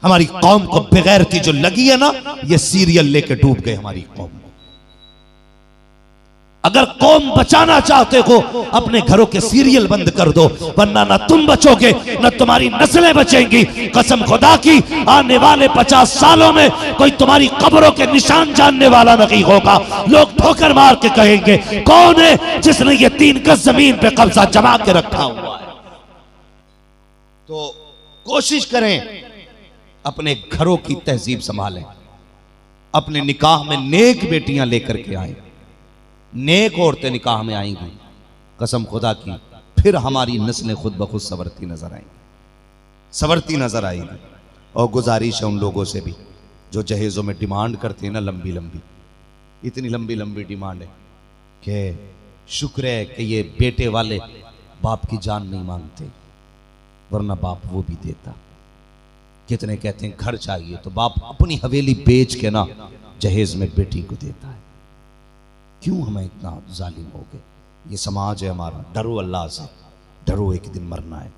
हमारी कौम को बेगैरती जो लगी है ना, ये सीरियल लेके डूब गए हमारी कौम। अगर कौम बचाना चाहते हो अपने घरों के सीरियल बंद कर दो, वरना ना तुम बचोगे ना तुम्हारी नस्लें बचेंगी। कसम खुदा की, आने वाले 50 सालों में कोई तुम्हारी कब्रों के निशान जानने वाला नहीं होगा। लोग ठोकर मार के कहेंगे कौन है जिसने ये 3 गज जमीन पे कब्जा जमा के रखा हुआ है। तो कोशिश करें अपने घरों की तहजीब संभालें, अपने निकाह में नेक बेटियां लेकर के आए, नेक औरतें निकाह में आएंगी कसम खुदा की, फिर हमारी नस्लें खुद ब खुद संवरती नजर आएंगी, संवरती नजर आएगी। और गुजारिश है उन लोगों से भी जो जहेज़ों में डिमांड करते हैं ना, लंबी लंबी, इतनी लंबी लंबी डिमांड है कि शुक्र है कि ये बेटे वाले बाप की जान नहीं मांगते, वरना बाप वो भी देता। कितने कहते हैं घर चाहिए तो बाप अपनी हवेली बेच के ना जहेज में बेटी को देता है। क्यों हमें इतना जालिम हो गए? ये समाज है हमारा। डरो अल्लाह से, डरो, एक दिन मरना है।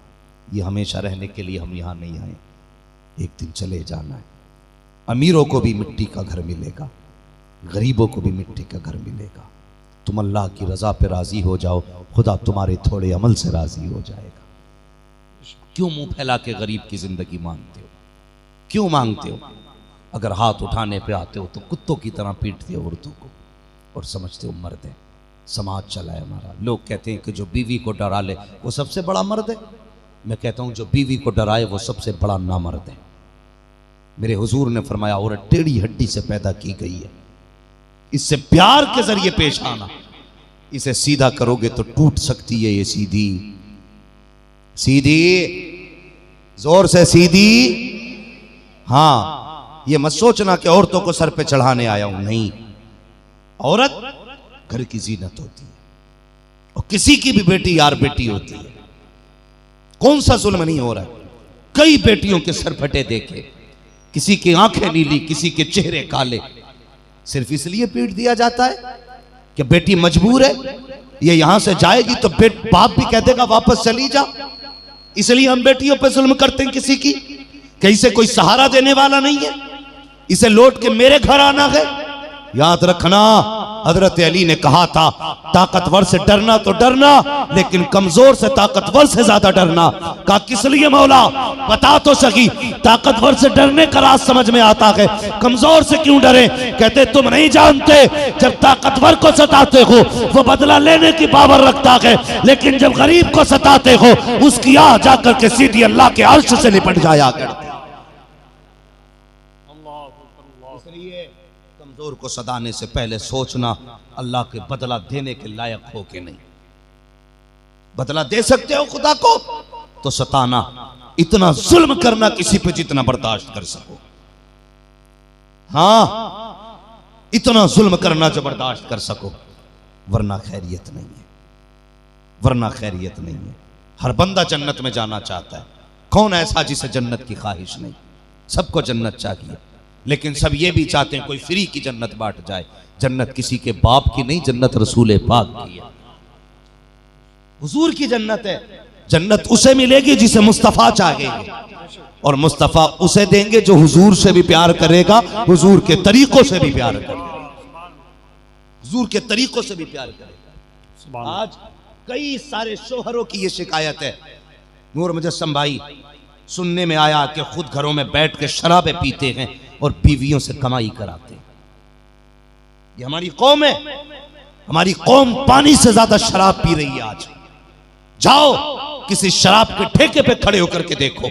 ये हमेशा रहने के लिए हम यहाँ नहीं आए, एक दिन चले जाना है। अमीरों को भी मिट्टी का घर मिलेगा, गरीबों को भी मिट्टी का घर मिलेगा। तुम अल्लाह की रजा पे राजी हो जाओ, खुदा तुम्हारे थोड़े अमल से राजी हो जाएगा। क्यों मुंह फैला के गरीब की जिंदगी मांगते हो? क्यों मांगते हो? अगर हाथ उठाने पे आते हो तो कुत्तों की तरह पीटते हो औरतों को और समझते हो मर्द है। समाज चला है हमारा। लोग कहते हैं कि जो बीवी को डरा ले वो सबसे बड़ा मर्द है। मैं कहता हूं जो बीवी को डराए वो सबसे बड़ा नामर्द है। मेरे हुजूर ने फरमाया औरत टेढ़ी हड्डी से पैदा की गई है, इससे प्यार के जरिए पेश आना, इसे सीधा करोगे तो टूट सकती है। ये सीधी सीधी, जोर से सीधी। हाँ, ये मत सोचना कि औरतों को सर पे चढ़ाने आया हूं, नहीं। औरत घर की जीनत होती है और किसी की भी बेटी यार बेटी होती है। कौन सा जुल्म नहीं हो रहा है? कई बेटियों के सर फटे देखे, किसी की आंखें नीली, किसी के चेहरे काले, सिर्फ इसलिए पीट दिया जाता है कि बेटी मजबूर है, ये यहां से जाएगी तो बाप भी कह देगा वापस चली जा। इसलिए हम बेटियों पे जुल्म करते हैं किसी की, कि इसे कोई सहारा देने वाला नहीं है, इसे लौट के मेरे घर आना है। याद रखना, हजरत अली ने कहा था ताकतवर से डरना तो डरना, लेकिन कमजोर से ताकतवर से ज्यादा डरना। कहा किस लिए मौला, बता तो सकी। ताकतवर से डरने का राज समझ में आता है, कमजोर से क्यों डरे? कहते तुम नहीं जानते, जब ताकतवर को सताते हो वो बदला लेने की पावर रखता है, लेकिन जब गरीब को सताते हो उसकी आह जाकर के सीधी अल्लाह के अर्श से निपट जाया करती। कमजोर को सताने से पहले सोचना अल्लाह के बदला देने के लायक हो के नहीं। बदला दे सकते हो खुदा को तो सताना, इतना जुल्म करना किसी पे जितना बर्दाश्त कर सको। हाँ, इतना जुल्म करना जो बर्दाश्त कर सको, वरना खैरियत नहीं है, वरना खैरियत नहीं है। हर बंदा जन्नत में जाना चाहता है। कौन ऐसा जिसे जन्नत की ख्वाहिश नहीं? सबको जन्नत चाहिए, लेकिन सब ये भी चाहते हैं कोई फ्री की जन्नत बांट जाए। जन्नत किसी के बाप की नहीं, जन्नत रसूल पाक की है, हुजूर की जन्नत है। जन्नत उसे मिलेगी जिसे मुस्तफा चाहेंगे, और मुस्तफा उसे देंगे जो हुजूर से भी प्यार करेगा, हुजूर के तरीकों से भी प्यार करेगा, हुजूर के तरीकों से भी प्यार करेगा। आज कई सारे शोहरों की ये शिकायत है, नूर मुजस्सम भाई, सुनने में आया कि खुद घरों में बैठ के शराबें पीते हैं और बीवियों से कमाई कराते हैं। ये हमारी कौम है, हमारी कौम पानी से ज्यादा शराब पी रही है आज। जाओ किसी शराब के ठेके पे खड़े होकर के देखो,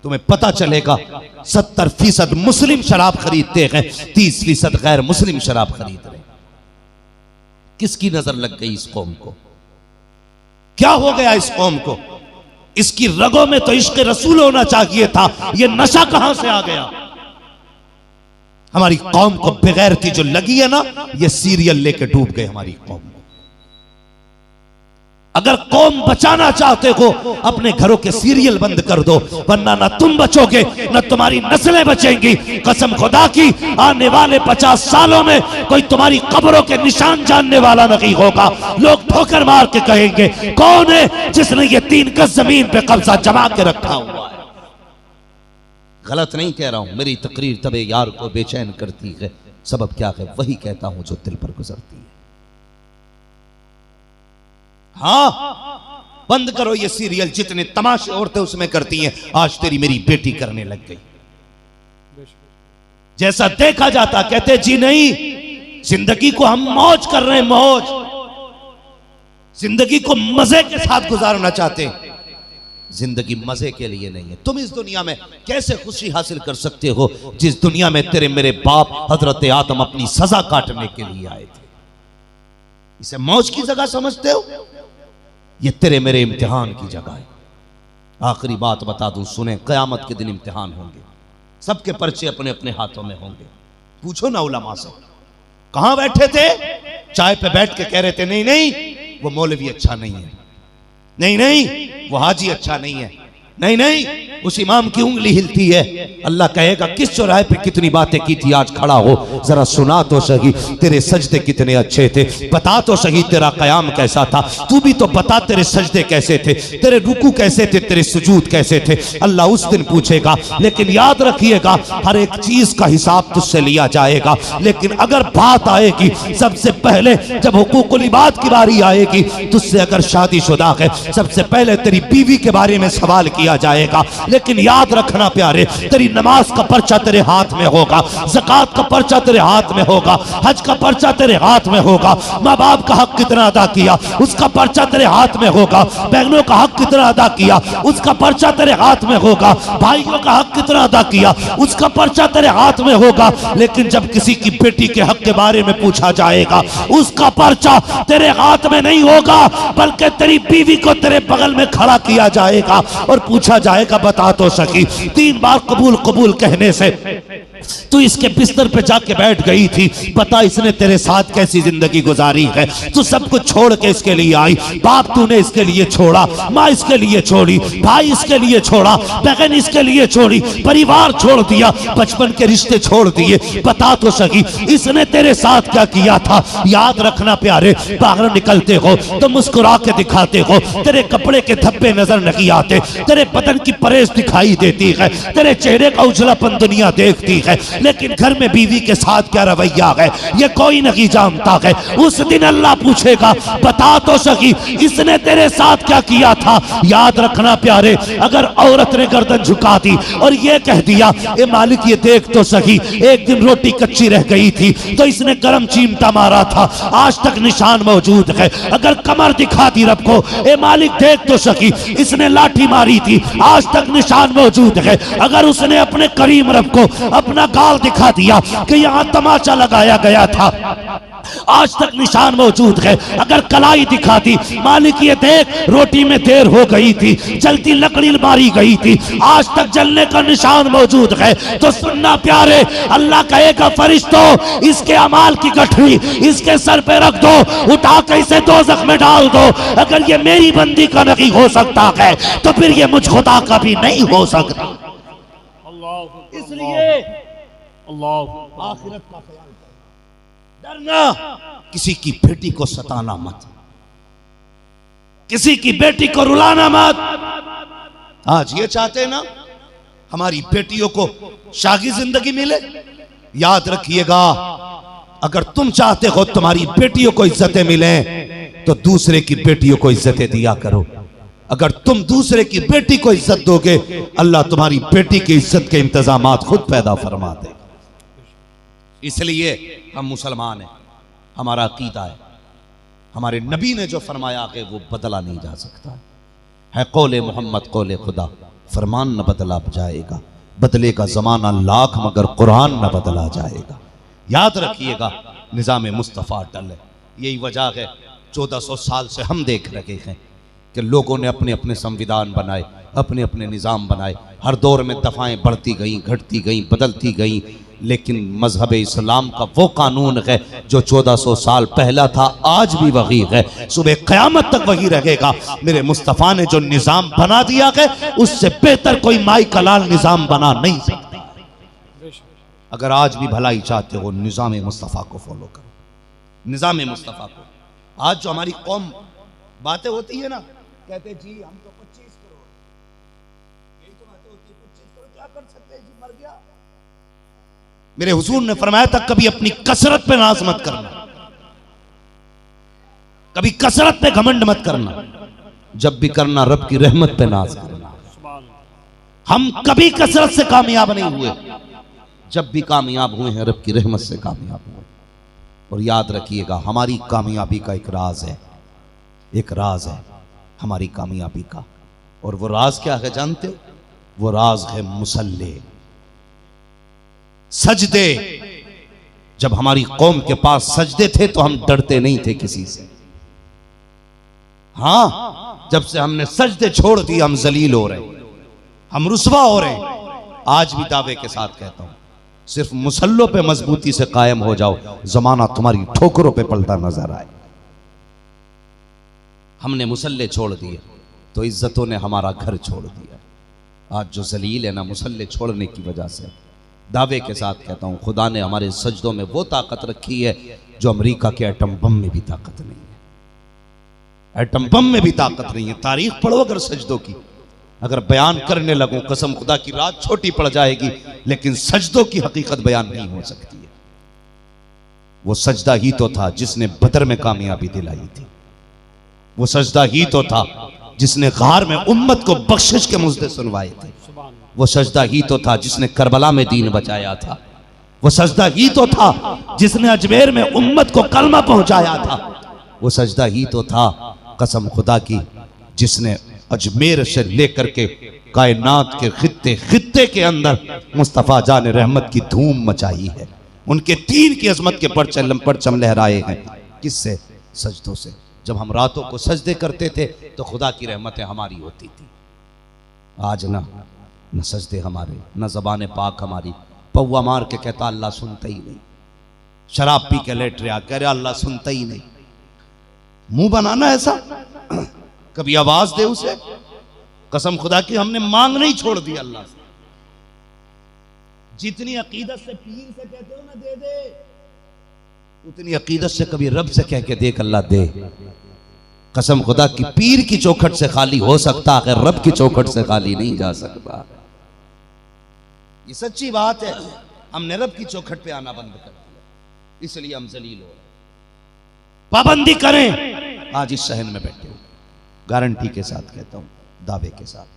तुम्हें पता चलेगा 70% मुस्लिम शराब खरीदते हैं, 30% गैर मुस्लिम शराब खरीद रहे। किसकी नजर लग गई इस कौम को? क्या हो गया इस कौम को? इसकी रगों में तो इश्क रसूल होना चाहिए था, ये नशा कहां से आ गया? हमारी कौम को बेगैरती जो लगी है ना, ये सीरियल लेके डूब गए हमारी कौम। अगर कौम बचाना चाहते हो अपने घरों के सीरियल बंद कर दो, वरना ना तुम बचोगे ना तुम्हारी नस्लें बचेंगी। कसम खुदा की, आने वाले 50 सालों में कोई तुम्हारी कब्रों के निशान जानने वाला नहीं होगा। लोग ठोकर मार के कहेंगे कौन है जिसने ये 3 गज जमीन पे कब्जा जमा के रखा हुआ है? गलत नहीं कह रहा हूं, मेरी तकरीर तबे यार को बेचैन करती है, सबब क्या है वही कहता हूं जो दिल पर गुजरती है। हाँ, बंद करो ये सीरियल, जितने तमाशे औरतें उसमें करती हैं, आज तेरी मेरी बेटी करने लग गई। जैसा देखा जाता कहते जी नहीं, जिंदगी को हम मौज कर रहे हैं, मौज, जिंदगी को मजे के साथ गुजारना चाहते हैं। जिंदगी मजे के लिए नहीं है। तुम इस दुनिया में कैसे खुशी हासिल कर सकते हो जिस दुनिया में तेरे मेरे बाप हजरत आदम अपनी सजा काटने के लिए आए थे? इसे मौज की जगह समझते हो? ये तेरे मेरे इम्तिहान की जगह है। आखिरी बात बता दूं, सुने, कयामत के दिन इम्तिहान होंगे, सबके पर्चे अपने अपने हाथों में होंगे। पूछो ना उलमा से, कहां बैठे थे? चाय पे बैठ के कह रहे थे नहीं नहीं वो मौलवी अच्छा नहीं है, नहीं नहीं वो हाजी अच्छा नहीं है, नहीं नहीं उस इमाम की उंगली हिलती है। अल्लाह कहेगा किस चौराहे पे कितनी बातें की थी, आज खड़ा हो जरा सुना तो सही, तेरे सजदे कितने अच्छे थे, बता तो सही तेरा कयाम कैसा था, तू भी तो बता तेरे सजदे कैसे थे, तेरे रुकू कैसे थे, तेरे सुजूद कैसे थे। अल्लाह उस दिन पूछेगा। लेकिन याद रखिएगा हर एक चीज का हिसाब तुझसे लिया जाएगा। लेकिन अगर बात आएगी सबसे पहले जब हुकूकुल इबाद की बारी आएगी, तुझसे अगर शादीशुदा है सबसे पहले तेरी बीवी के बारे में सवाल किया जाएगा। लेकिन याद रखना प्यारे, तेरी नमाज का पर्चा तेरे हाथ में होगा, ज़कात का पर्चा तेरे हाथ में होगा, हज का पर्चा तेरे हाथ में होगा, माँ बाप का हक कितना अदा किया उसका पर्चा तेरे हाथ में होगा, बहनों का हक कितना अदा किया उसका पर्चा तेरे हाथ में होगा, भाइयों का हक कितना अदा किया उसका पर्चा तेरे हाथ में होगा। लेकिन जब किसी की बेटी के हक के बारे में पूछा जाएगा, उसका पर्चा तेरे हाथ में नहीं होगा, बल्कि तेरी बीवी को तेरे बगल में खड़ा किया जाएगा और पूछा जाएगा बता तो सकी 3 बार कबूल कबूल कहने से तू इसके बिस्तर पे जाके बैठ गई थी, बता इसने तेरे साथ कैसी जिंदगी गुजारी है। तू सब कुछ छोड़ के इसके लिए आई, बाप तूने इसके लिए छोड़ा, माँ इसके लिए छोड़ी, भाई इसके लिए छोड़ा, बहन इसके लिए छोड़ी, परिवार छोड़ दिया, बचपन के रिश्ते छोड़ दिए, बता तो सकी इसने तेरे साथ क्या किया था। याद रखना प्यारे, बाहर निकलते हो तो मुस्कुरा के दिखाते हो, तेरे कपड़े के धब्बे नजर नहीं आते, तेरे बदन की परेश दिखाई देती है, तेरे चेहरे का उजलापन दुनिया देखती है, लेकिन घर में बीवी के साथ क्या रवैया है ये कोई नहीं जानता है। उस दिन अल्लाह पूछेगा बता तो सकी इसने तेरे साथ क्या किया था। याद रखना प्यारे, अगर औरत ने गर्दन झुका दी और ये कह दिया ए मालिक ये देख तो सही एक दिन रोटी कच्ची रह गई थी तो इसने गरम चिमटा मारा था, आज तक निशान मौजूद है। अगर कमर दिखा दी रब को, ए मालिक देख तो सकी इसने लाठी मारी थी, आज तक निशान मौजूद है। अगर उसने अपने करीम रब को अपना गाल दिखा दिया कि यहां तमाचा लगाया गया था, आज तक निशान मौजूद है। अगर कलाई दिखा दी, मालिक ये देख रोटी में देर हो गई थी, जलती लकड़ी मारी गई थी, आज तक जलने का निशान मौजूद है, तो सुनना प्यारे, अल्लाह कहेगा फरिश्तों इसके अमाल की गठरी इसके सर पे रख दो, उठा के इसे दोज़ख में डाल दो। अगर ये मेरी बंदी का नहीं हो सकता है तो फिर ये मुझ खुदा का भी नहीं हो सकता। इसलिए आखिरत का ख्याल डरना, किसी की बेटी को सताना मत, किसी की बेटी को रुलाना मत। आज ये चाहते ना हमारी बेटियों को शागी जिंदगी मिले। याद रखिएगा अगर तुम चाहते हो तुम्हारी बेटियों को इज्जतें मिले तो दूसरे की बेटियों को इज्जतें दिया करो। अगर तुम दूसरे की बेटी को इज्जत दोगे, अल्लाह तुम्हारी बेटी की इज्जत के इंतजामात खुद पैदा फरमा दे। इसलिए हम मुसलमान हैं, हमारा अकीदा है, हमारे नबी ने जो फरमाया है वो बदला नहीं जा सकता है। कौले मोहम्मद कौले खुदा, फरमान न बदला जाएगा, बदले का जमाना लाख मगर कुरान न बदला जाएगा। याद रखिएगा निज़ाम मुस्तफ़ा अटल है। यही वजह है 1400 साल से हम देख रहे हैं कि लोगों ने अपने अपने संविधान बनाए, अपने अपने निज़ाम बनाए, हर दौर में दफ़ाएं बढ़ती गईं, घटती गईं, बदलती गईं, लेकिन मजहब इस्लाम का वो कानून है जो 1400 साल पहला था आज भी वही है, सुबह क़यामत तक वही रहेगा। मेरे मुस्तफ़ा ने जो निज़ाम बना दिया है उससे बेहतर कोई माई कलाल निज़ाम बना नहीं सकता। अगर आज भी भलाई चाहते हो निज़ाम मुस्तफ़ा को फॉलो करो, निज़ाम मुस्तफ़ा को। आज जो हमारी कौम बातें होती है ना, कहते जी हम तो 25 करोड़, यही तो बातें होती है, 25 करोड़ क्या कर सकते मर गया। मेरे हुजूर ने फरमाया था कभी अपनी कसरत पे नाज मत करना, कभी कसरत पे घमंड मत करना, जब भी करना रब की रहमत पे नाज करना। हम कभी कसरत से कामयाब नहीं हुए, जब भी कामयाब हुए हैं रब की रहमत से कामयाब हुए। और याद रखिएगा हमारी कामयाबी का एक राज है, एक राज है हमारी कामयाबी का। और वो राज क्या है जानते हो? वो राज है मुसल्ले, सजदे। जब हमारी कौम के पास सजदे थे तो हम डरते नहीं थे किसी से। हां, जब से हमने सजदे छोड़ दिए हम जलील हो रहे, हम रुसवा हो रहे। आज भी दावे के साथ कहता हूं, सिर्फ मुसल्लों पे मजबूती से कायम हो जाओ, जमाना तुम्हारी ठोकरों पे पलटा नजर आए। हमने मुसल्ले छोड़ दिए तो इज्जतों ने हमारा घर छोड़ दिया। आज जो जलील है ना मुसल्ले छोड़ने की वजह से, दावे के साथ कहता हूं खुदा ने हमारे सजदों में वो ताकत रखी है जो अमेरिका के एटम बम में भी ताकत नहीं है। एटम बम में भी ताकत नहीं है। तारीख पढ़ो अगर सजदों की, अगर बयान करने लगूं कसम खुदा की रात छोटी पड़ जाएगी, लेकिन सजदों की हकीकत बयान नहीं हो सकती है। वो सजदा ही तो था जिसने बदर में कामयाबी दिलाई थी। वो सजदा ही तो था जिसने गार में उम्मत को बख्शिश के मुजदे सुनवाए थे। वो सजदा ही तो था जिसने करबला में दीन बचाया था। वो सजदा ही तो था जिसने अजमेर में उम्मत को कलमा पहुंचाया था। वो सजदा ही तो था कसम खुदा की जिसने अजमेर से लेकर के कायनात के खित्ते खित्ते के अंदर मुस्तफ़ा जान रहमत की धूम मचाई है। उनके तीन की अजमत के परचम लहराए हैं। किससे? सजदों से। जब हम रातों को सजदे करते थे तो खुदा की रहमतें हमारी होती थी। आज ना न सजदे हमारे, न ज़बान पाक हमारी। पौवा मार के कहता अल्लाह सुनता ही नहीं, शराब पी के लेट रहा कह रहा अल्लाह सुनता ही नहीं। मुंह बनाना ऐसा, कभी आवाज दे उसे। कसम खुदा की हमने मांग नहीं छोड़ दी अल्लाह से। जितनी अकीदत से पीर से कहते हो ना दे दे, उतनी अकीदत से कभी रब से कह के देख अल्लाह दे। कसम खुदा की पीर की चौखट से खाली हो सकता है, रब की चौखट से खाली नहीं जा सकता। ये सच्ची बात है। हमने रब की चौखट पे आना बंद कर दिया, इसलिए हम जलील हो रहे। पाबंदी करें। आज इस शहर में बैठे हो, गारंटी के साथ कहता हूं, दावे के साथ,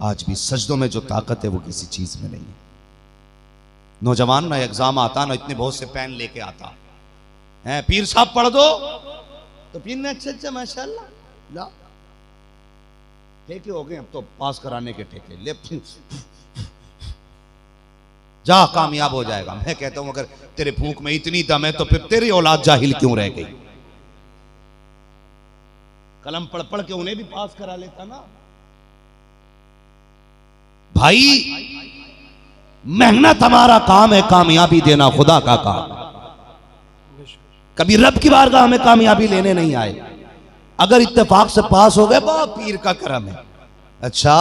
आज भी सजदों में जो ताकत है वो किसी चीज में नहीं है। नौजवान ना एग्जाम आता ना इतने बहुत से पेन लेके आता है, पीर साहब पढ़ दो तो पीर ने अच्छा माशाल्लाह ला ठेके हो गए, अब तो पास कराने के ठेके ले, जा कामयाब हो जाएगा। मैं कहता हूं अगर तेरे भूख में इतनी दम है तो फिर तेरी औलाद जाहिल क्यों रह गई? कलम पढ़ पढ़ के उन्हें भी पास करा लेता ना भाई। मेहनत हमारा काम है, कामयाबी देना खुदा का काम। कभी रब की बारगाह में कामयाबी लेने नहीं आए। अगर इत्तेफाक से पास हो गए बहुत पीर का करम है। अच्छा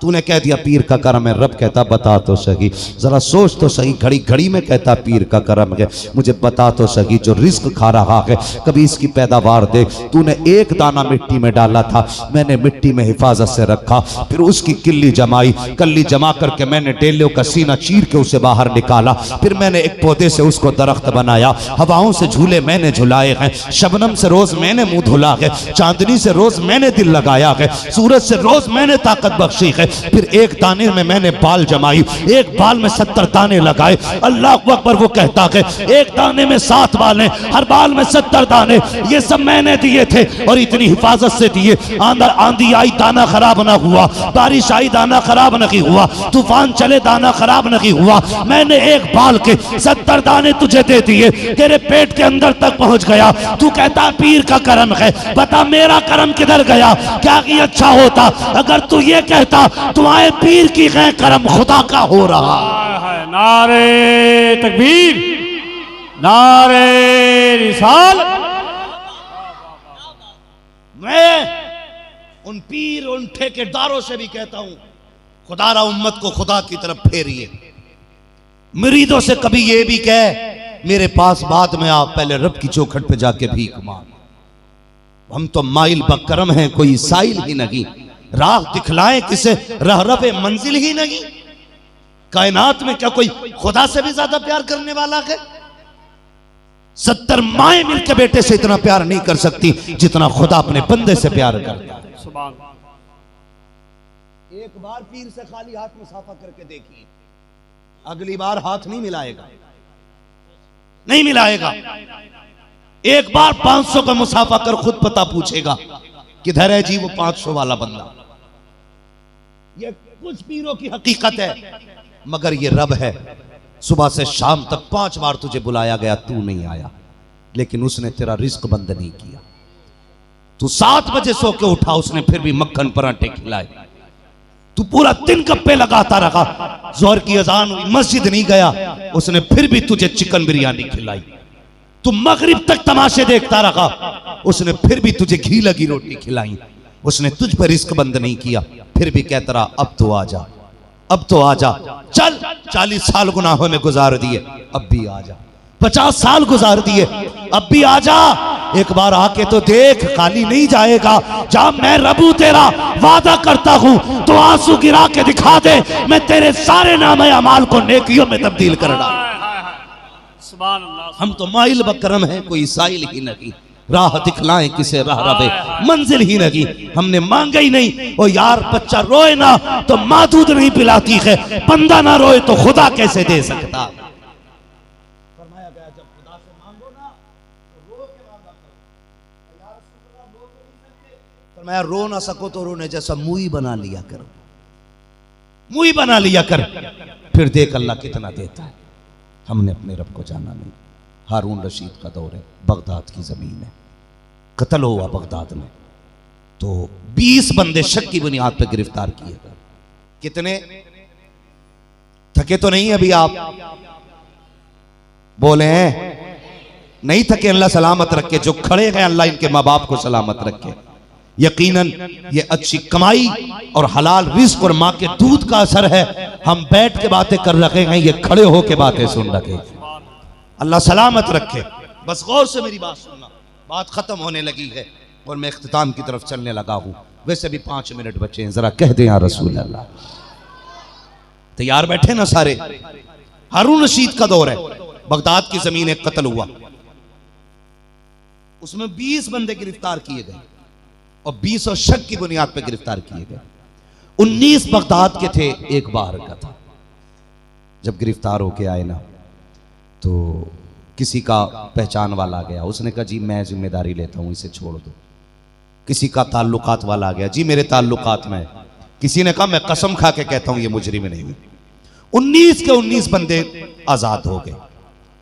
तूने कह दिया पीर का करम है, रब कहता बता तो सही, जरा सोच तो सही, घड़ी घड़ी में कहता पीर का करम है, मुझे बता तो सही जो रिस्क खा रहा है कभी इसकी पैदावार देख। तूने एक दाना मिट्टी में डाला था, मैंने मिट्टी में हिफाजत से रखा, फिर उसकी किल्ली जमाई, कल्ली जमा करके मैंने डेलियों का सीना चीर के उसे बाहर निकाला, फिर मैंने एक पौधे से उसको दरख्त बनाया, हवाओं से झूले मैंने झुलाए हैं, शबनम से रोज मैंने मुंह धुला है, चांदनी से रोज मैंने दिल लगाया है, सूरज से रोज मैंने ताकत बख्शी है, फिर एक दाने में मैंने बाल जमाई, एक बाल में 70 दाने लगाए। अल्लाह अकबर। वो कहता है एक दाने में 7 बाल हैं, हर बाल में 70 दाने, ये सब मैंने दिए थे और इतनी हिफाजत से दिए। आंधी आई दाना खराब ना हुआ, बारिश आई दाना खराब नहीं हुआ, तूफान चले दाना खराब नहीं हुआ। मैंने एक बाल के 70 दाने तुझे दे दिए, तेरे पेट के अंदर तक पहुंच गया। तू कहता पीर का करम है, बता मेरा करम किधर गया? क्या कि अच्छा होता अगर तू ये कहता तुम्हारे पीर की गैर करम खुदा का हो रहा है। नारे तकबीर, नारे रिसाल। मैं उन पीर उन ठेकेदारों से भी कहता हूं खुदारा उम्मत को खुदा की तरफ फेरिए। मुरीदों से कभी ये भी कह मेरे पास बाद में आप पहले रब की चौखट पे जाके भीख मांग। हम तो माइल बकरम हैं, कोई साइल ही नहीं, राह दिखलाए किसे रहरफ़े मंजिल ही नहीं। कायनात में क्या कोई खुदा से भी ज्यादा प्यार करने वाला है? 70 माएं मिलकर बेटे से इतना प्यार नहीं कर सकती जितना खुदा अपने बंदे से प्यार करता है। सुभान। एक बार पीर से खाली हाथ मुसाफा करके देखिए, अगली बार हाथ नहीं मिलाएगा, नहीं मिलाएगा। एक बार 500 का मुसाफा कर खुद पता पूछेगा किधर है जी वो 500 वाला बंदा। ये कुछ पीरों की हकीकत है, मगर ये रब है। सुबह से शाम तक 5 बार तुझे बुलाया गया, तू नहीं आया, लेकिन उसने तेरा रिस्क बंद नहीं किया। तू 7 बजे सो के उठा, उसने फिर भी मक्खन पराठे खिलाए। तू पूरा दिन गप्पे लगाता रहा, जोहर की अजान हुई, मस्जिद नहीं गया, उसने फिर भी तुझे चिकन बिरयानी खिलाई। तू मगरिब तक तमाशे देखता रहा, उसने फिर भी तुझे घी लगी रोटी खिलाई। उसने तुझ पर रिस्क बंद नहीं किया, फिर भी कहता रहा अब तो आ जा, अब तो आ जा। चल 40 साल गुनाहों में गुजार दिए, अब भी आ जा। 50 साल गुजार दिए, अब भी आ जा। एक बार आके तो देख, खाली नहीं जाएगा। जब मैं रबू तेरा वादा करता हूं तो आंसू गिरा के दिखा दे, मैं तेरे सारे नाम अमाल को नेकियों में तब्दील कर डाल। सुभान अल्लाह। हम तो माइल बकरम हैं, कोई साइल ही नहीं। राह दिखलाएं किसे राह रबे, मंजिल ही नहीं। हमने मांगा ही नहीं। ओ यार, बच्चा रोए ना तो माँ दूध नहीं पिलाती है, बंदा ना रोए तो खुदा कैसे दे सकता। फरमाया गया जब खुदा से मांगो ना तो रो के मांगा करो। या रसूल अल्लाह, रो तो नहीं सकते। फरमाया रो ना सको तो रोने जैसा मुंह बना लिया करो, मुंह बना लिया कर, फिर देख अल्लाह कितना देता है। हमने अपने रब को जाना नहीं। हारून रशीद का दौर है, बगदाद की जमीन है, कत्ल हुआ बगदाद में, तो 20 बंदे शक की बुनियाद पर गिरफ्तार किए गए। कितने? थके तो नहीं अभी आप? बोले हैं नहीं थके। अल्लाह सलामत रखे। जो खड़े हैं अल्लाह इनके माँ बाप को सलामत रखे। यकीनन ये अच्छी कमाई और हलाल रिस्क और माँ के दूध का असर है। हम बैठ के बातें कर रहे हैं, ये खड़े होके बातें सुन रहे हैं। अल्लाह सलामत रखे। बस गौर से मेरी बात सुनना, बात खत्म होने लगी है और मैं इख्तिताम की तरफ चलने लगा हूं। वैसे भी 5 मिनट बचे हैं, जरा कह दें या रसूल अल्लाह। तैयार बैठे ना सारे? हारून रशीद का दौर है, बगदाद की जमीन एक कत्ल हुआ, उसमें 20 बंदे गिरफ्तार किए गए और 20 और शक की बुनियाद पर गिरफ्तार किए गए। 19 बगदाद के थे, एक बाहर का था। जब गिरफ्तार होके आए ना तो किसी का पहचान वाला आ गया, उसने कहा जी मैं जिम्मेदारी लेता हूं, इसे छोड़ दो। किसी का ताल्लुकात वाला आ गया, जी मेरे ताल्लुकात में। किसी ने कहा मैं कसम खा के कहता हूं ये मुजरिम नहीं हुई। 19 के 19 बंदे आजाद हो गए,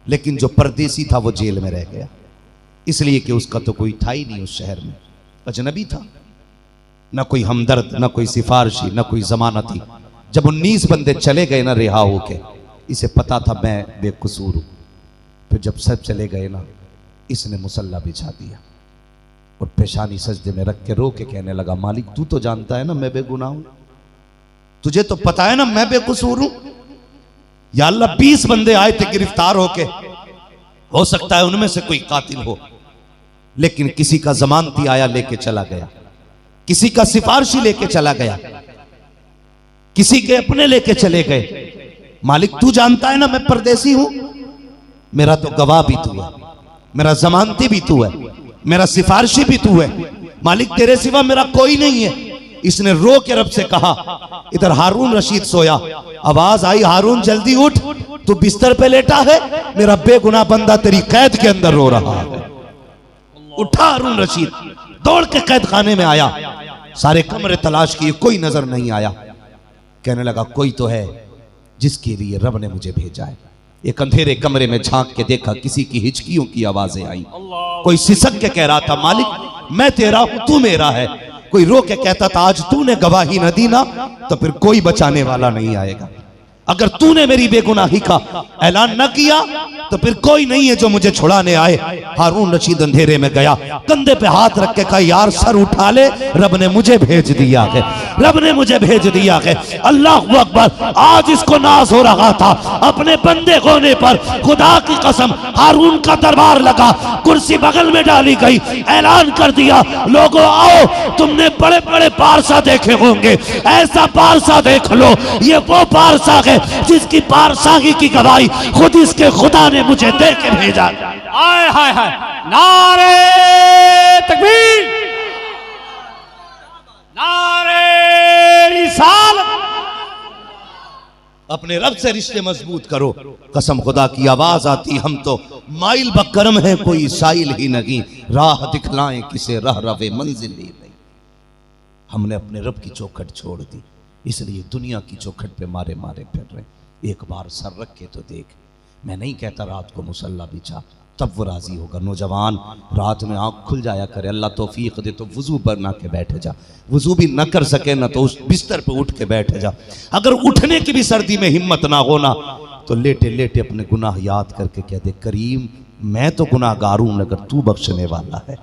लेकिन जो परदेसी था वो जेल में रह गया, इसलिए कि उसका तो कोई था ही नहीं उस शहर में, अजनबी था, ना कोई हमदर्द, ना कोई सिफारिशी, ना कोई जमानती। जब 19 बंदे चले गए ना रिहा होके, इसे पता था मैं बेकसूर हूं। फिर जब सब चले गए ना, इसने मुसल्ला बिछा दिया और पेशानी सजदे में रख के रो के कहने लगा, मालिक तू तो जानता है ना मैं बेगुनाह हूं, तुझे तो पता है ना मैं बेकसूर हूं। या अल्लाह 20 बंदे आए थे गिरफ्तार होके, हो सकता है उनमें से कोई कातिल हो, लेकिन किसी का जमानती आया लेके चला गया, किसी का सिफारिशी लेके चला गया, किसी के अपने लेके चले गए। मालिक तू जानता है ना मैं परदेसी हूं, मेरा तो गवाह भी तू है, मेरा जमानती भी तू है, मेरा सिफारिशी भी तू है, मालिक तेरे सिवा मेरा कोई नहीं है। इसने रो के रब से कहा। इधर हारून रशीद सोया, आवाज आई हारून जल्दी उठ, तू बिस्तर पे लेटा है, मेरा बेगुनाह बंदा तेरी कैद के अंदर रो रहा है। उठा हारून रशीद, दौड़ के कैद खाने में आया, सारे कमरे तलाश किए, कोई नजर नहीं आया। कहने लगा कोई तो है जिसके लिए रब ने मुझे भेजा है। एक अंधेरे कमरे में झांक के देखा, किसी की हिचकियों की आवाजें आई, कोई सिसक के कह रहा था मालिक मैं तेरा हूं तू मेरा है। कोई रो के कहता था आज तूने गवाही न दी ना तो फिर कोई बचाने वाला नहीं आएगा, अगर तूने मेरी बेगुनाही का ऐलान न किया तो फिर कोई नहीं है जो मुझे छुड़ाने आए। हारून रशीद अंधेरे में गया, कंधे पे हाथ रख के कहा यार सर उठा ले, रब ने मुझे भेज दिया है, रब ने मुझे भेज दिया है। अल्लाह अकबर। आज इसको नाज हो रहा था अपने बंदे होने पर, खुदा की कसम हारून का दरबार लगा, कुर्सी बगल में डाली गई, ऐलान कर दिया लोगों आओ, तुमने बड़े बड़े पारसा देखे होंगे, ऐसा पारसा देख लो, ये वो पारसा है जिसकी पारसाही की गवाही खुद इसके खुदा ने मुझे दे के भेजा। आय हाय हाय, नारे तकबीर, नारे रिसालत। अपने रब से रिश्ते मजबूत करो। कसम खुदा की आवाज आती, हम तो माइल बकरम है कोई साइल ही नहीं, राह दिखलाएं किसे रह रवे मंजिल ही नहीं। हमने अपने रब की चौखट छोड़ दी, इसलिए दुनिया की चौखट पे मारे मारे फिर रहे। एक बार सर रख के तो देख। मैं नहीं कहता रात को मुसल्ला बिछा, तब वो राजी होगा। नौजवान, रात में आंख खुल जाया करे, अल्लाह तौफीक दे तो वजू बना के बैठ जा। वजू भी न कर सके ना तो उस बिस्तर पे उठ के बैठ जा। अगर उठने की भी सर्दी में हिम्मत ना हो ना तो लेटे लेटे अपने गुनाह याद करके कह दे, करीम मैं तो गुनाहगार हूं मगर तू बख्शने वाला है।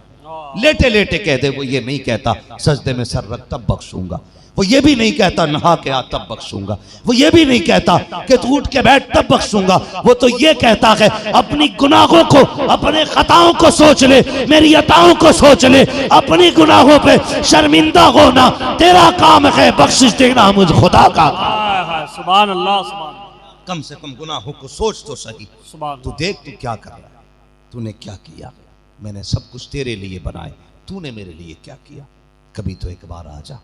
लेटे लेटे कह दे। वो ये नहीं कहता सजदे में सर रख तब बख्शूंगा, वो ये भी नहीं कहता नहा के आ तब बख्शूंगा, वो ये भी नहीं कहता कि तू उठ के बैठ तब बख्शूंगा। वो तो ये कहता है अपनी गुनाहों को, अपने खताओं को सोच ले, मेरी अताओं को सोच ले, अपनी गुनाहों पे शर्मिंदा होना तेरा काम है, बख्शिश देना मुझ खुदा का। आय हाय, सुभान अल्लाह, सुभान अल्लाह। कम से कम गुनाहों को सोच तो सही। सुभान तू देख तू क्या कर रहा है, तूने क्या किया। मैंने सब कुछ तेरे लिए बनाए, तूने मेरे लिए क्या किया। कभी तो एक बार आ जा।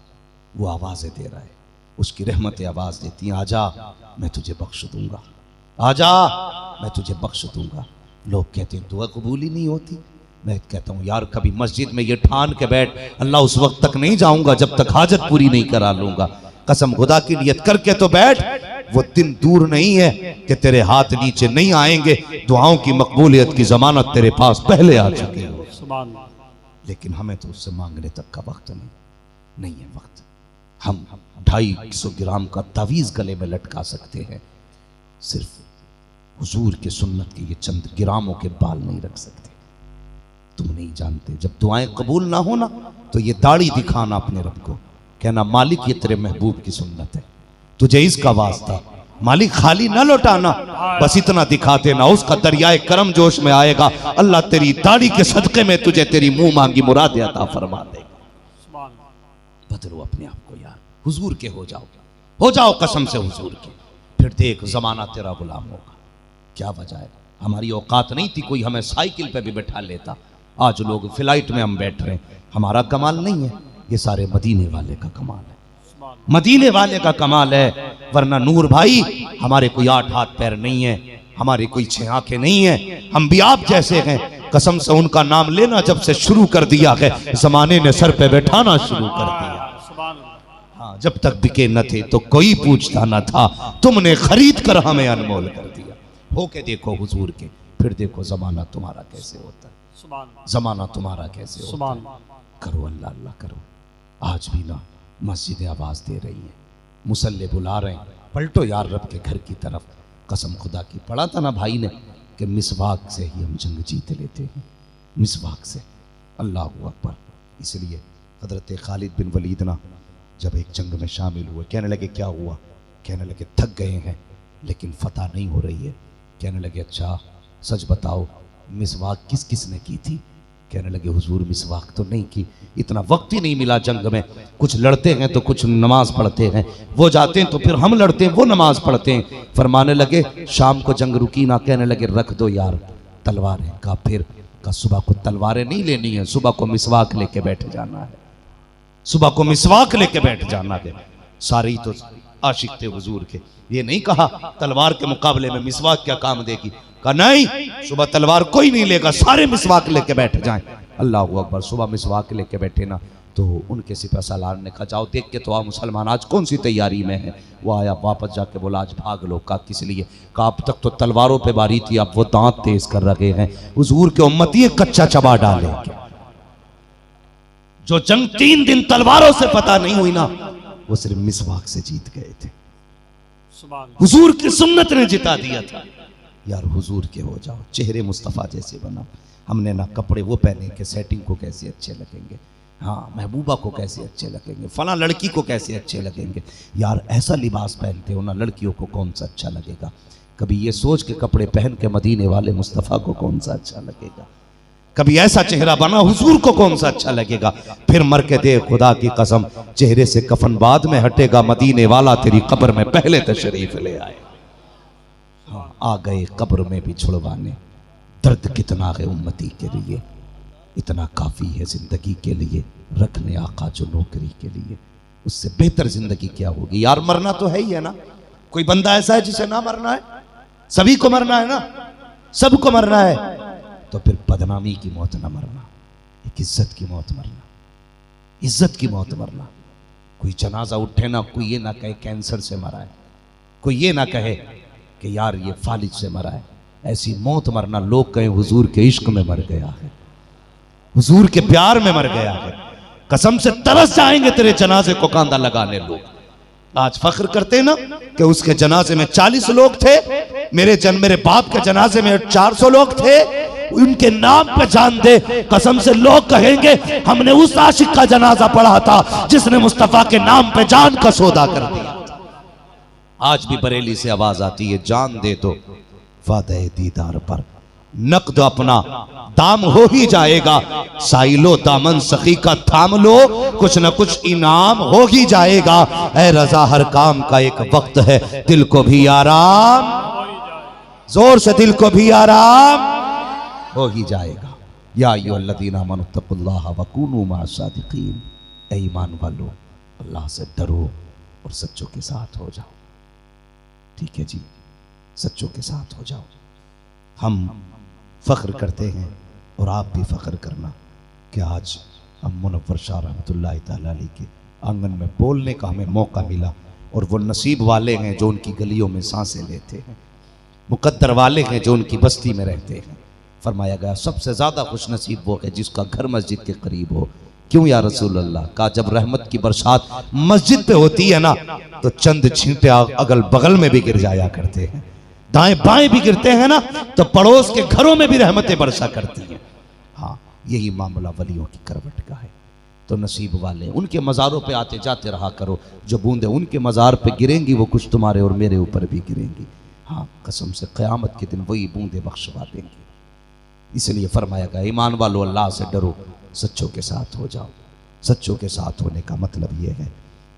वो आवाजें दे रहा है, उसकी रहमतें आवाज देती हैं, आजा मैं तुझे बख्श दूंगा, आजा मैं तुझे बख्श दूंगा। लोग कहते हैं दुआ कबूल ही नहीं होती। मैं कहता हूँ यार कभी मस्जिद में ये ठान के बैठ, अल्लाह उस वक्त तक नहीं जाऊंगा जब तक हाजत पूरी नहीं करा लूंगा। कसम खुदा की नियत करके तो बैठ। वो दिन दूर नहीं है कि तेरे हाथ नीचे नहीं आएंगे, दुआओं की मकबूलियत की जमानत तेरे पास पहले आ चुकी है। सुभान अल्लाह। लेकिन हमें तो उससे मांगने तक का वक्त नहीं है वक्त। हम 250 ग्राम का तावीज गले में लटका सकते हैं, सिर्फ हुजूर के सुन्नत के ये चंद ग्रामों के बाल नहीं रख सकते। तुम नहीं जानते, जब दुआएं कबूल ना हो ना तो ये दाढ़ी दिखाना अपने रब को, कहना मालिक ये तेरे महबूब की सुन्नत है, तुझे इसका वास्ता, मालिक खाली ना लौटाना, बस इतना दिखाते ना, उसका दरियाए करम जोश में आएगा। अल्लाह तेरी दाढ़ी के सदके में तुझे तेरी मुंह मांगी मुराद अता फरमा देगा। बदलो अपने आप को यार, हुजूर के हो जाओ कसम से हुजूर के। फिर देख जमाना तेरा गुलाम होगा। क्या वजह है, हमारी औकात नहीं थी कोई हमें साइकिल पे भी बैठा लेता। आज लोग फ्लाइट में हम बैठ रहे हैं, हमारा कमाल नहीं है, ये सारे मदीने वाले का कमाल है, मदीने वाले का कमाल है। वरना नूर भाई हमारे कोई 8 हाथ पैर नहीं है, हमारे कोई 6 आंखें नहीं है, हम भी आप जैसे हैं। कसम से उनका नाम लेना जब से शुरू कर दिया है, जमाने ने सर पे बैठाना शुरू कर दिया। हाँ, जब तक बिके न थे तो कोई पूछता न था, तुमने खरीद कर हमें अनमोल कर दिया। होके देखो हुजूर के, फिर देखो जमाना तुम्हारा कैसे होता है, जमाना तुम्हारा कैसे होता है। करो अल्लाह अल्लाह करो। आज भी ना मस्जिदें आवाज दे रही हैं, मुसल्ले बुला रहे हैं, पलटो यार रब के घर की तरफ। कसम खुदा की पढ़ा था ना भाई ने कि मिसवाक से ही हम जंग जीत लेते हैं, मिसवाक से। अल्लाह अकबर। इसलिए हजरत खालिद बिन वलीद ना जब एक जंग में शामिल हुए, कहने लगे क्या हुआ, कहने लगे थक गए हैं लेकिन फतह नहीं हो रही है। कहने लगे अच्छा सच बताओ मिसवाक किस किस ने की थी। कहने लगे हुजूर मिसवाक तो नहीं की, इतना वक्त ही नहीं मिला जंग में, कुछ लड़ते हैं तो कुछ नमाज पढ़ते हैं, वो जाते हैं तो फिर हम लड़ते हैं, वो नमाज पढ़ते हैं। फरमाने लगे शाम को जंग रुकी ना, कहने लगे रख दो यार तलवारें। का फिर का सुबह को तलवारें नहीं लेनी है, सुबह को मिसवाक लेके बैठ जाना है, सुबह को मिसवाक लेके बैठ जाना है। सारे ही तो आशिक थे हुजूर के, ये नहीं कहा तलवार के मुकाबले में मिसवाक क्या काम देगी, कहा नहीं सुबह तलवार कोई नहीं लेगा, सारे मिसवाक लेके बैठ जाएं। अल्लाह अकबर। सुबह मिसवाक लेके बैठे ना तो उनके सिपहसालार ने कहा जाओ देख के तो आओ मुसलमान आज कौन सी तैयारी में है। वो आया वापस जाके बोला आज भाग लो। का किस लिए, का अब तक तो तलवारों पे बारी थी, अब वो दांत तेज कर रखे हैं, हुजूर के उम्मती कच्चा चबा डालेंगे। जो जंग 3 दिन तलवारों से पता नहीं हुई ना, वो सिर्फ मिसवाक से जीत गए थे, हुजूर की सुन्नत ने जिता दिया था। यार हुजूर के हो जाओ, चेहरे मुस्तफ़ा जैसे बनाओ। हमने ना कपड़े वो पहने के सेटिंग को कैसे अच्छे लगेंगे, हाँ महबूबा को कैसे अच्छे लगेंगे, फला लड़की को कैसे अच्छे लगेंगे। यार ऐसा लिबास पहनते हो ना लड़कियों को कौन सा अच्छा लगेगा। कभी ये सोच के कपड़े पहन के मदीने वाले मुस्तफ़ा को कौन सा अच्छा लगेगा। कभी ऐसा चेहरा बना, हुजूर को कौन सा अच्छा लगेगा। फिर मर के दे खुदा की कसम, चेहरे से कफन बाद में हटेगा, मदीने वाला तेरी कब्र में पहले तशरीफ ले आए। हाँ, आ गए कब्र में भी छुड़वाने, दर्द कितना है उम्मती के लिए, इतना काफी है जिंदगी के लिए, रखने आका जो नौकरी के लिए। उससे बेहतर जिंदगी क्या होगी यार। मरना तो है ही है ना, कोई बंदा ऐसा है जिसे ना मरना है? सभी को मरना है ना, सबको मरना है। तो फिर बदनामी की मौत ना मरना, एक इज्जत की मौत मरना, इज्जत की मौत मरना। कोई जनाजा उठे ना, कोई ये ना कहे कैंसर से मरा है, कोई ये ना कहे कि यार ये फालिज से मरा है। ऐसी मौत मरना, लोग कहें हुजूर के इश्क में मर गया है, हुजूर के प्यार में मर गया है। कसम से तरस जाएंगे तेरे जनाजे को कांधा लगाने लोग। आज फख्र करते ना कि उसके जनाजे में 40 लोग थे, मेरे बाप के जनाजे में 400 लोग थे। उनके नाम पे जान दे, कसम से लोग कहेंगे हमने उस आशिक का जनाजा पढ़ा था जिसने मुस्तफा के नाम पे जान का सौदा कर दिया। आज भी बरेली से आवाज आती है, जान दे तो वादे दीदार पर नकद अपना दाम हो ही जाएगा। साइलो दामन सखी का थाम लो, कुछ न कुछ इनाम हो ही जाएगा। ऐ रजा हर काम का एक वक्त है, दिल को भी आराम, जोर से दिल को भी आराम हो ही जाएगा। या अय्युहल्लज़ीना आमनू तक़ुल्लाह वकूनू मअस-सादिक़ीन, ऐ ईमान वालो अल्लाह से डरो और सच्चों के साथ हो जाओ। ठीक है जी, सच्चों के साथ हो जाओ। हम फ़ख्र करते हैं और आप भी फ़ख्र करना कि आज हम मुनव्वर शाह रहमतुल्लाह तआला अलैह के आंगन में बोलने का हमें मौका मिला। और वो नसीब वाले हैं जो उनकी गलियों में सांसें लेते हैं, मुकद्दर वाले हैं जो उनकी बस्ती में रहते हैं। फरमाया गया सबसे ज़्यादा खुश नसीब वो है जिसका घर मस्जिद के करीब हो। क्यों या रसूल अल्लाह? का जब रहमत की बरसात मस्जिद पे होती है ना, तो चंद छींटे अगल बगल में भी गिर जाया करते हैं, दाएं बाएं भी गिरते हैं ना, तो पड़ोस के घरों में भी रहमतें बरसा करती हैं। हाँ, यही मामला वलियों की करवट का है। तो नसीब वाले उनके मज़ारों पे आते जाते रहा करो, जो बूंदे उनके मज़ार पे गिरेंगी वो कुछ तुम्हारे और मेरे ऊपर भी गिरेंगी। हाँ, कसम से क़यामत के दिन वही बूंदे बख्शवा देंगी। इसलिए फरमाया गया ईमान वालो अल्लाह से डरो, सच्चों के साथ हो जाओ। सच्चों के साथ होने का मतलब ये है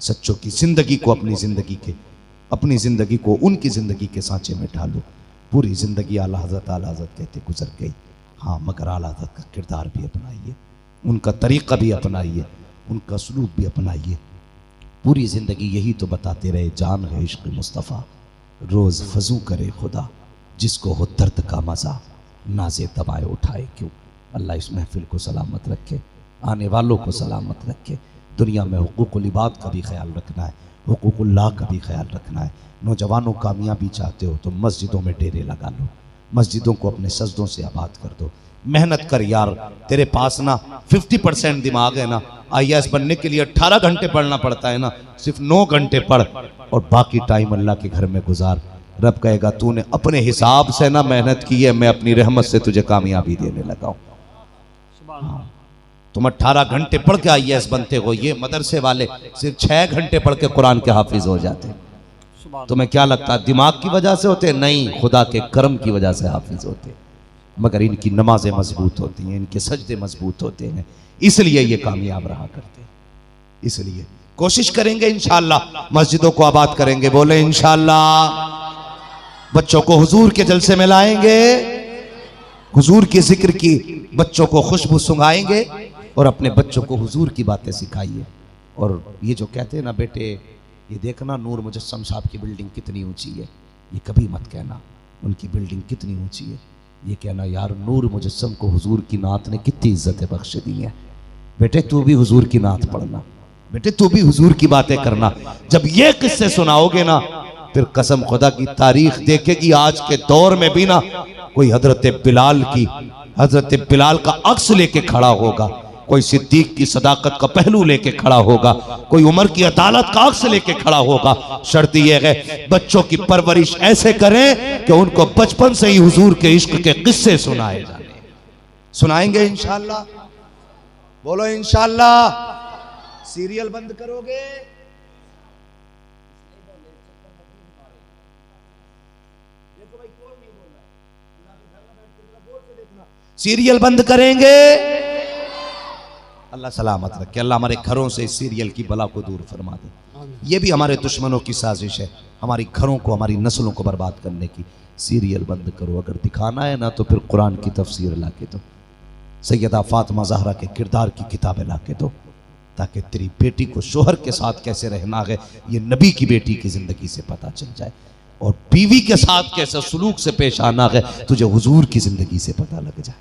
सच्चों की ज़िंदगी को अपनी ज़िंदगी को उनकी ज़िंदगी के सांचे में ढालो। पूरी ज़िंदगी आला हज़रत कहते गुजर गई। हाँ, मगर आला हज़रत का किरदार भी अपनाइए, उनका तरीक़ा भी अपनाइए, उनका सलूक भी अपनाइए। पूरी ज़िंदगी यही तो बताते रहे, जान है इश्क़ मुस्तफ़ा, रोज़ फजू करे खुदा, जिसको हो दर्द का मज़ा नाज़े दबाए उठाए क्यों। अल्लाह इस महफिल को सलामत रखे, आने वालों को सलामत रखे। दुनिया में हुकूकुल इबाद का भी ख्याल रखना है, हुकूकुल्लाह का भी ख्याल रखना है। नौजवानों कामयाबी चाहते हो तो मस्जिदों में डेरे लगा लो, मस्जिदों को अपने सजदों से आबाद कर दो। मेहनत कर यार, तेरे पास ना 50% दिमाग है ना, IAS बनने के लिए 18 घंटे पढ़ना पड़ता है ना, सिर्फ 9 घंटे पढ़ और बाकी टाइम अल्लाह के घर में गुजार। रब कहेगा तूने अपने हिसाब से ना मेहनत की है, मैं अपनी रहमत से तुझे कामयाबी देने लगा हूँ। हाँ, तुम 18 घंटे पढ़ के IAS बनते हो, ये मदरसे वाले सिर्फ 6 घंटे पढ़ के कुरान के हाफिज हो जाते हैं। तुम्हें क्या लगता है दिमाग की वजह से होते? नहीं, खुदा के करम की वजह से हाफिज होते। मगर इनकी नमाजें मजबूत होती हैं, इनके सजदे मजबूत होते हैं, इसलिए ये कामयाब रहा करते हैं। इसलिए कोशिश करेंगे इंशाअल्लाह, मस्जिदों को आबाद करेंगे, बोले इंशाअल्लाह। बच्चों को हुजूर के जलसे में लाएंगे, हुजूर के जिक्र की बच्चों को खुशबू सुंघाएंगे और अपने बच्चों को हुजूर की बातें सिखाइए। और ये जो कहते हैं ना बेटे, ये देखना नूर मुजस्सम साहब की बिल्डिंग कितनी ऊंची है, ये कभी मत कहना उनकी बिल्डिंग कितनी ऊंची है, ये कहना यार नूर मुजस्सम को हुजूर की नात ने कितनी इज्जतें बख्श दी हैं। बेटे तू भी हुजूर की नात पढ़ना, बेटे तू भी हुजूर की बातें करना। जब ये किस्से सुनाओगे ना, फिर कसम खुदा की तारीख देखेगी आज के दौर में भी ना कोई हजरत बिलाल का अक्स लेके खड़ा होगा, कोई सिद्दीक की सदाकत का पहलू लेके खड़ा होगा, कोई उमर की अदालत का अक्स लेके खड़ा होगा। शर्त यह है बच्चों की परवरिश ऐसे करें कि उनको बचपन से ही हुजूर के इश्क के किस्से सुनाए जाए। सुनाएंगे इंशाअल्लाह, बोलो इंशाअल्लाह। सीरियल बंद करोगे? देखो भाई कोई नहीं बोल रहा, अल्लाह के घर में सीरियल बंद करेंगे। अल्लाह सलामत रखे, अल्लाह हमारे घरों से सीरियल की बला को दूर फरमा दे। ये भी हमारे दुश्मनों की साजिश है, हमारी घरों को, हमारी नस्लों को बर्बाद करने की। सीरियल बंद करो, अगर दिखाना है ना तो फिर कुरान की तफसीर ला के दो, सैयदा फातिमा ज़हरा के किरदार की किताबें ला के दो, ताकि तेरी बेटी को शोहर के साथ कैसे रहना है ये नबी की बेटी की ज़िंदगी से पता चल जाए, और बीवी के साथ कैसे सुलूक से पेश आना है तुझे हुजूर की ज़िंदगी से पता लग जाए।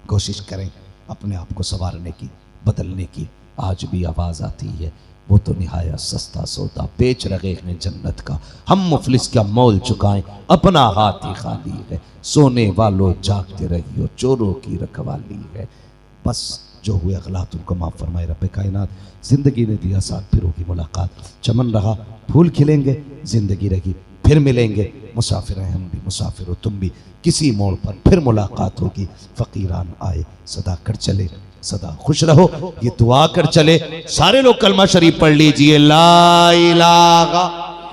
कोशिश करें अपने आप को संवारने की, बदलने की। आज भी आवाज़ आती है, वो तो निहायत सस्ता सौदा बेच रहे हैं जन्नत का, हम मुफलिस क्या मोल चुकाएं, अपना हाथ ही खाली है। सोने वालों जागते रहियो, चोरों की रखवाली है। बस जो हुए गलत उनको माफ़ फरमाए रब्बे कायनात। ज़िंदगी ने दिया साथ, फिर होगी मुलाकात। चमन रहा फूल खिलेंगे, ज़िंदगी रही फिर मिलेंगे। मुसाफिर हैं हम भी, मुसाफिर हो तुम भी, किसी मोड़ पर फिर मुलाकात होगी। फ़कीरान आए सदा कर चले, सदा खुश रहो, ये दुआ कर चले। सारे लोग कलमा शरीफ पढ़ लीजिए, ला इलाहा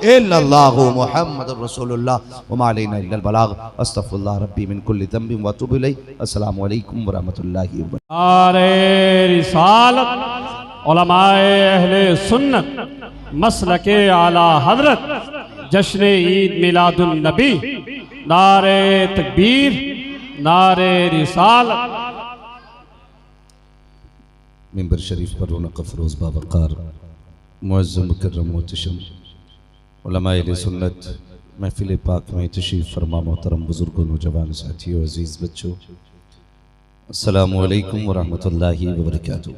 इल्लल्लाहु मुहम्मदुर रसूलुल्लाह व मा अलैना इल्लल बलाग। अस्तगफिरुल्लाह रब्बी मिन कुल्लि ज़ंबिन व अतूबु इलैहि। अस्सलामु अलैकुम व रहमतुल्लाहि व बरकातुहू। नारे रिसालत, उलमाए अहले सुन्नत, मसलके आला हजरत, जश्न ईद मिलादुन नबी, नारे तकबीर, नारे रिसालत। मिंबर शरीफ पर रौनक अफरोज़ बावक़ार मुअज़्ज़म मुकर्रम मोहतशम उलमाए अहले सुन्नत महफिल पाक में तशरीफ़ फरमा मोहतरम बुज़ुर्गों, नौजवान साथियों, अज़ीज़ बच्चों, अस्सलामु अलैकुम व रहमतुल्लाहि व बरकातुहू।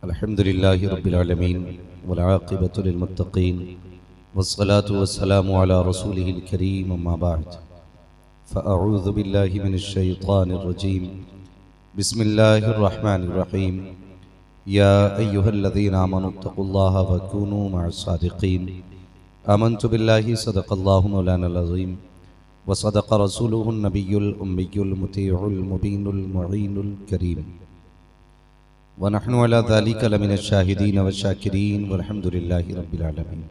अल्हम्दुलिल्लाहि रब्बिल आलमीन वल आक़िबतु लिल मुत्तक़ीन वस्सलातु वस्सलामु अला रसूलिहिल करीम, अम्मा बअद। फ़अऊज़ु बिल्लाहि मिनश शैतानिर रजीम, बिस्मिल्लाहिर रहमानिर रहीम। या अय्युहल्लज़ीना आमनुत्तक़ुल्लाहा व कूनू मअस सादिक़ीन। आमन्तु बिल्लाहि सदक़ल्लाहु मौलानाल अज़ीम व सदक़ रसूलुहुन नबियुल उम्मियुल मुतीउल मुबीनुल मुईनुल करीम व नहनु अला ज़ालिका लमिनश शाहिदीन व शाकिरीन वल्हम्दुलिल्लाहि रब्बिल आलमीन।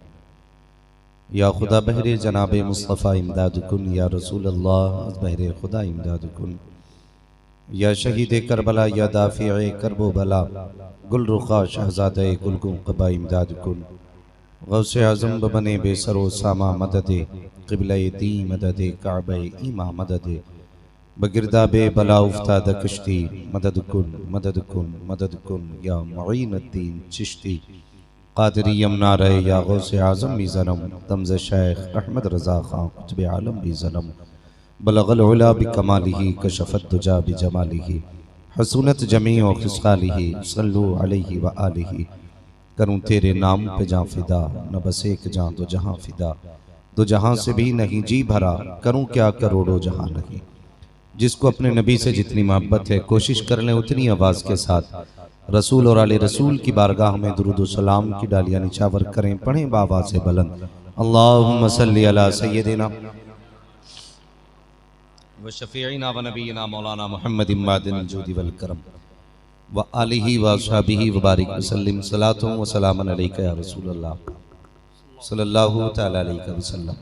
या खुदा बहरे जनाब मुस्तफ़ा इमदाद कुन, या रसूल अल्लाह बहरे खुदा इमदाद कुन, या शहीद करबला, या दाफ़िए करबो बला, गुल रुखा शहज़ादे गुलगुं क़बा इमदाद कुन। गौसे आज़म बने बेसरो सामा मददे, क़िबले दी मददे, काबे ईमा मददे, बगिरदाबे बला उफ्ताद कश्ती, मदद कुन मदद कुन मदद कुन, या मुईनुद्दीन चिश्ती क़ादिरी यमना रहे, या गौसे आज़म भी ज़नम, तमज़ शेख अहमद रज़ा ख़ां कुतुब आलम भी ज़नम, बलगल उला बिकमालिही, कशफ़त दुजा बिजमालिही, हसूनत जमीअ खिसालिही, सल्लु अलैहि व आलिही। करूँ तेरे नाम पे जाँ फ़िदा, न बस एक जाँ दो जहाँ फ़िदा, दो जहाँ से भी नहीं जी भरा, करूँ क्या करोड़ों जहाँ नहीं। जिसको अपने नबी से जितनी मोहब्बत है, कोशिश कर लें उतनी आवाज़ के साथ रसूल और आले रसूल की बारगाह में दुरूद व सलाम की डालियाँ निछावर करें। पढ़ें बाबा से बुलंद, अल्लाहुम्मा सल्ली अला सय्यदिना व शफ़ीइना व नबीना मौलाना मुहम्मदिन मादिनिल जूदि वल करम व आलिही व अस्हाबिही व बारिक वसल्लिम। सलातुन व सलामुन अलैका या रसूलल्लाह सल्लल्लाहु तआला अलैहि वसल्लम।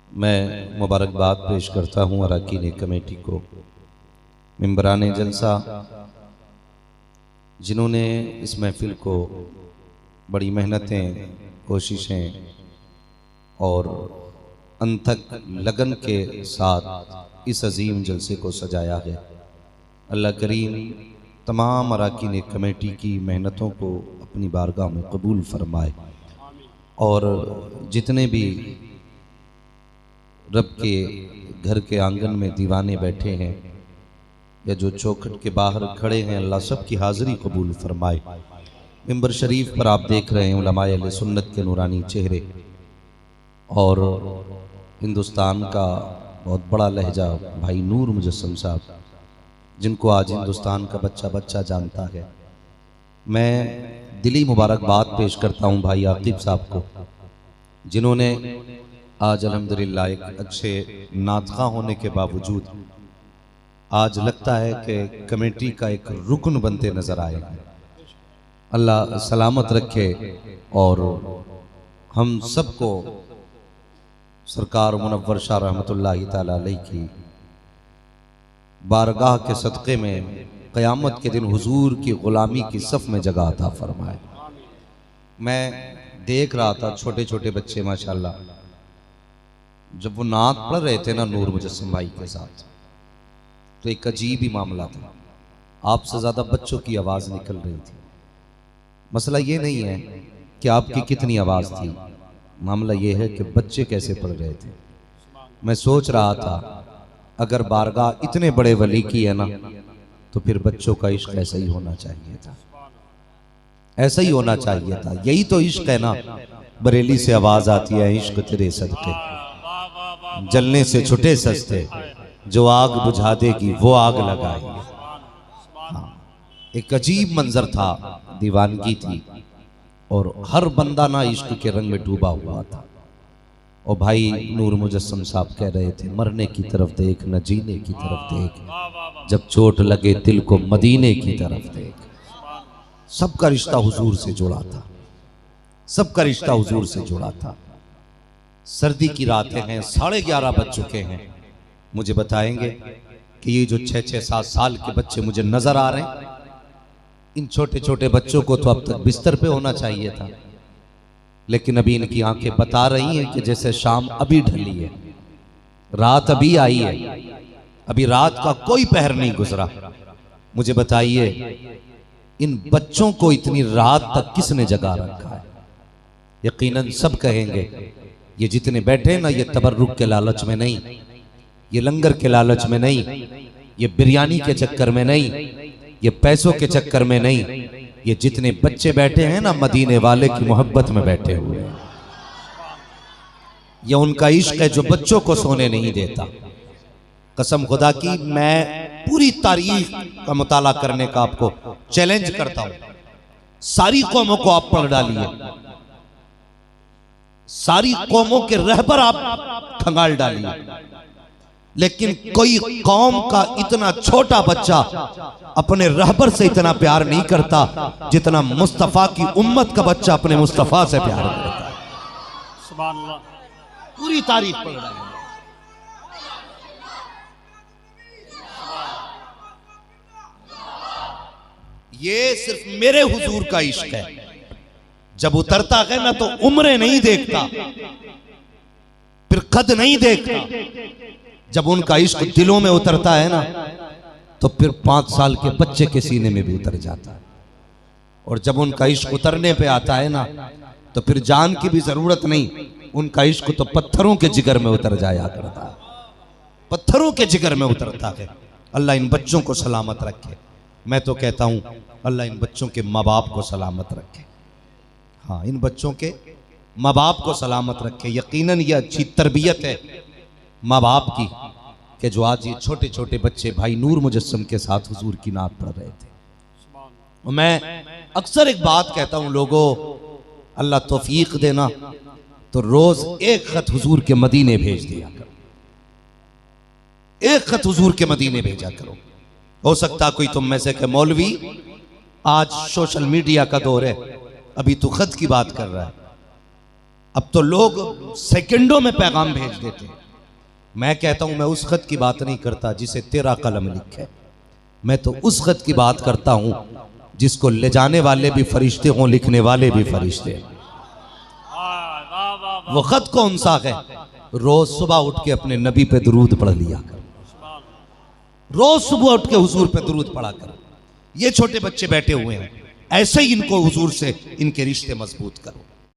मैं मुबारकबाद पेश करता हूँ अरकान कमेटी को, मिंबरान जलसा, जिन्होंने इस महफिल को बड़ी मेहनतें, कोशिशें और अनथक लगन के साथ इस अजीम जलसे को सजाया है। अल्लाह करीम तमाम अरकान कमेटी की मेहनतों को अपनी बारगाह में कबूल फरमाए, और जितने भी रब के घर के आंगन में दीवाने बैठे हैं या जो चौखट के बाहर खड़े हैं, अल्लाह सब की हाज़िरी कबूल फरमाए। मिंबर शरीफ पर आप देख रहे हैं उलमाए अहले सुन्नत के नूरानी चेहरे, और हिंदुस्तान का बहुत बड़ा लहजा भाई नूर मुजस्सम साहब, जिनको आज हिंदुस्तान का बच्चा बच्चा जानता है। मैं दिली मुबारकबाद पेश करता हूँ भाई आकिब साहब को, जिन्होंने आज अल्हम्दुलिल्लाह एक अच्छे नातखा होने के बावजूद आज लगता है कि कमेटी का एक रुकन बनते नजर आए। अल्लाह सलामत रखे और हम सबको सरकार मुनव्वर शाह रहमतुल्लाहि ताला अलैहि की बारगाह के सदक़े में क़यामत के दिन हुजूर की ग़ुलामी की सफ़ में जगह अता फरमाए। मैं देख रहा था छोटे छोटे बच्चे माशाल्लाह, जब वो नात पढ़ रहे थे ना नूर मुजस्सिम भाई के साथ, तो एक अजीब ही मामला था। आपसे ज़्यादा बच्चों की आवाज़ निकल रही थी। मसला ये नहीं है कि आपकी कितनी आवाज़ थी, मामला ये है कि बच्चे कैसे पढ़ रहे थे। मैं सोच रहा था अगर बारगाह इतने बड़े वली की है ना, तो फिर बच्चों का इश्क ऐसा ही होना चाहिए था, ऐसा ही होना चाहिए था। यही तो इश्क है ना। बरेली से आवाज आती है, इश्क तेरे सदके जलने से छुटे सस्ते, जो आग बुझा देगी वो आग लगाई। हाँ, एक अजीब मंजर था, दीवानगी थी, और हर बंदा ना इश्क के रंग में डूबा हुआ था। और भाई नूर मुजस्सिम साहब कह रहे थे, मरने की तरफ देख न जीने की तरफ देख, जब चोट लगे दिल को मदीने की तरफ देख। सबका रिश्ता हुजूर से जुड़ा था, सबका रिश्ता हुजूर से जुड़ा था। सर्दी की रातें हैं, 11:30 बज चुके हैं। मुझे बताएंगे कि ये जो 6-7 साल के बच्चे मुझे नजर आ रहे हैं, इन छोटे छोटे बच्चों को तो अब तक बिस्तर पे होना चाहिए था, लेकिन अभी इनकी आंखें बता रही हैं कि जैसे शाम अभी ढली है, रात अभी आई है, अभी रात का कोई पहर नहीं गुजरा। मुझे बताइए इन बच्चों को इतनी रात तक किसने जगा रखा है? यकीनन सब कहेंगे ये जितने बैठे ना, ये तबर्रुक के लालच में नहीं, ये लंगर के लालच में नहीं, ये बिरयानी के चक्कर में नहीं, ये पैसों के चक्कर में नहीं, ये जितने बच्चे बैठे हैं ना, मदीने वाले की मोहब्बत में बैठे हुए हैं। ये उनका इश्क है जो बच्चों को सोने नहीं देता। कसम खुदा की, मैं पूरी तारीख का मुताला करने का आपको चैलेंज करता हूं। सारी कौमों को आप पढ़ डालिए, सारी कौमों के रहबर आप खंगाल डालिए, लेकिन कोई कौम का इतना छोटा बच्चा अपने रहबर से इतना प्यार नहीं करता जितना मुस्तफा की उम्मत का बच्चा अपने मुस्तफा से प्यार करता है। सुभान अल्लाह। पूरी तारीख पढ़ रहे हैं। ये सिर्फ मेरे हुजूर का इश्क है। जब उतरता है ना तो उम्रें नहीं देखता, फिर कद नहीं देखता। जब उनका इश्क दिलों में उतरता है ना, तो फिर 5 साल के बच्चे के सीने में भी उतर जाता है। और जब उनका इश्क उतरने पे आता है ना, तो फिर जान की भी जरूरत नहीं, उनका इश्क तो पत्थरों के जिगर में उतर जाया करता है, पत्थरों के जिगर में उतरता है। अल्लाह इन बच्चों को सलामत रखे। मैं तो कहता हूं अल्लाह इन बच्चों के माँ बाप को सलामत रखे। हाँ, इन बच्चों के माँ बाप को सलामत रखे। यकीनन ये अच्छी तरबियत है माँ बाप की कि जो आज ये छोटे छोटे बच्चे भाई नूर मुजस्सिम के साथ हुजूर की नात पढ़ रहे थे। मैं अक्सर एक बात कहता हूं, लोगों अल्लाह तौफीक देना तो रोज एक खत हुजूर के मदीने भेज दिया करो, एक खत हुजूर के मदीने भेजा करो। हो सकता कोई तुम में से कि मौलवी आज सोशल मीडिया का दौर है, अभी तो खत की बात कर रहा है। अब तो लोग सेकंडों में पैगाम भेज देते हैं। मैं कहता हूं मैं उस खत की बात नहीं करता जिसे तेरा कलम लिखे, मैं तो उस खत की बात करता हूं जिसको ले जाने वाले भी फरिश्ते हों, लिखने वाले भी फरिश्ते। वो खत कौन सा है? रोज सुबह उठ के अपने नबी पे दुरूद पढ़ लिया कर, रोज सुबह उठ के हुजूर पे दुरूद पढ़ा कर। ये छोटे बच्चे बैठे हुए हैं, ऐसे ही इनको हुजूर से इनके रिश्ते मजबूत करो।